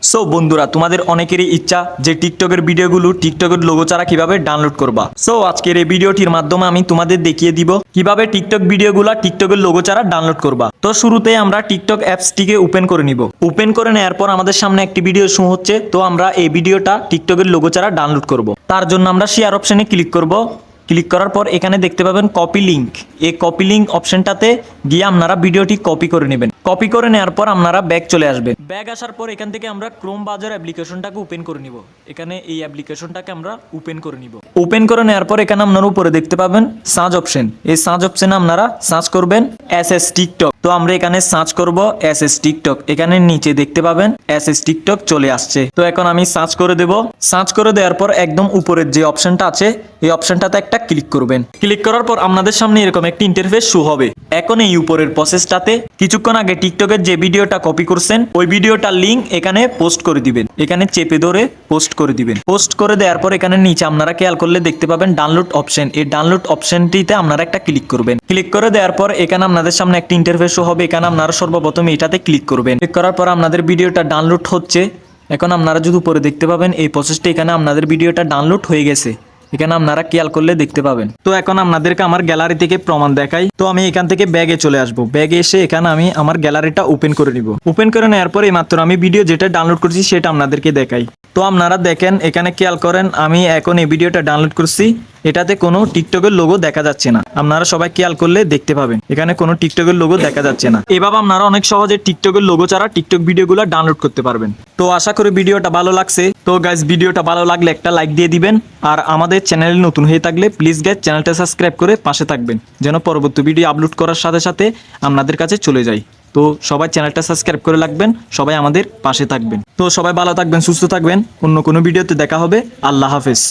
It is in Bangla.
সো বন্ধুরা, তোমাদের অনেকেরই ইচ্ছা যে টিকটকের ভিডিওগুলো টিকটকের লোগো ছাড়া কিভাবে ডাউনলোড করবা। সো আজকের এই ভিডিওটির মাধ্যমে আমি তোমাদের দেখিয়ে দিব কিভাবে টিকটক ভিডিওগুলো টিকটকের লোগো ছাড়া ডাউনলোড করবা। তো শুরুতে আমরা টিকটক অ্যাপসটিকে ওপেন করে নিব। ওপেন করে নেওয়ার পর আমাদের সামনে একটি ভিডিও শো হচ্ছে, তো আমরা এই ভিডিওটা টিকটকের লোগো ছাড়া ডাউনলোড করব। তার জন্য আমরা শেয়ার অপশনে ক্লিক করব। ক্লিক করার পর এখানে দেখতে পাবেন কপি লিঙ্ক। এই কপি লিঙ্ক অপশনটাতে গিয়ে আপনারা ভিডিওটি কপি করে নেবেন। কপি করে নেওয়ার পর আপনারা ব্যাক চলে আসবেন। ব্যাক আসার পর এখান থেকে আমরা ক্রোম ব্রাউজার অ্যাপ্লিকেশনটাকে ওপেন করে নিব। এখানে এই অ্যাপ্লিকেশনটাকে আমরা ওপেন করে নিব। ওপেন করে নেওয়ার পর এখানে আপনারা উপরে দেখতে পাবেন সার্চ অপশন। এই সার্চ অপশনে আপনারা সার্চ করবেন এসএস টিকটক। তো আমরা এখানে সার্চ করব এসএস টিকটক। এখানে নিচে দেখতে পাবেন এসএস টিকটক চলে আসছে। তো এখন আমি সার্চ করে দেব। সার্চ করে দেওয়ার পর একদম উপরের যে অপশনটা আছে এই অপশনটাতে একটা ক্লিক করবেন। ক্লিক করার পর আপনাদের সামনে এরকম একটি ইন্টারফেস শো হবে। এখন এই উপরের প্রসেসটাতে কিছুক্ষণ আগে টিকটকের যে ভিডিওটা কপি করছেন ওই ভিডিওটার লিঙ্ক এখানে পোস্ট করে দিবেন। এখানে চেপে ধরে পোস্ট করে দিবেন। পোস্ট করে দেওয়ার পর এখানে নিচে আপনারা খেয়াল করলে দেখতে পাবেন ডাউনলোড অপশন। এই ডাউনলোড অপশনটিতে আপনারা একটা ক্লিক করবেন। ক্লিক করে দেওয়ার পর এখানে আপনাদের সামনে একটি ইন্টারফেস শো হবে। এখানে আপনারা সর্বপ্রথম এটাতে ক্লিক করবেন। ক্লিক করার পর আপনাদের ভিডিওটা ডাউনলোড হচ্ছে। এখন আপনারা যদি উপরে দেখতে পাবেন এই প্রসেসটা এখানে আপনাদের ভিডিওটা ডাউনলোড হয়ে গেছে। এখানে আপনারা খেয়াল করলে দেখতে পাবেন। তো এখন আপনাদেরকে আমার গ্যালারি থেকে প্রমাণ দেখাই। তো আমি এখান থেকে ব্যাগে চলে আসবো। ব্যাগে এসে এখানে আমি আমার গ্যালারিটা ওপেন করে নিব। ওপেন করে নেওয়ার পর মাত্র আমি ভিডিও যেটা ডাউনলোড করছি সেটা আপনাদেরকে দেখাই। তো আপনারা দেখেন এখানে খেয়াল করেন আমি এখন এই ভিডিওটা ডাউনলোড করছি। এটাতে কোনো টিকটকের লোগো দেখা যাচ্ছে না। আপনারা সবাই খেয়াল করলে দেখতে পাবেন এখানে কোনো টিকটকের লোগো দেখা যাচ্ছে না। এভাবে আপনারা অনেক সহজে টিকটকের লোগো ছাড়া টিকটক ভিডিওগুলো ডাউনলোড করতে পারবেন। তো আশা করি ভিডিওটা ভালো লাগছে। তো গাইস, ভিডিওটা ভালো লাগলে একটা লাইক দিয়ে দিবেন। আর আমাদের চ্যানেলে নতুন হয়ে থাকলে প্লিজ গাইস চ্যানেলটা সাবস্ক্রাইব করে পাশে থাকবেন, যেন পরবর্তী ভিডিও আপলোড করার সাথে সাথে আপনাদের কাছে চলে যায়। তো সবাই চ্যানেলটা সাবস্ক্রাইব করে রাখবেন, সবাই আমাদের পাশে থাকবেন। তো সবাই ভালো থাকবেন, সুস্থ থাকবেন। অন্য কোনো ভিডিওতে দেখা হবে। আল্লাহ হাফেজ।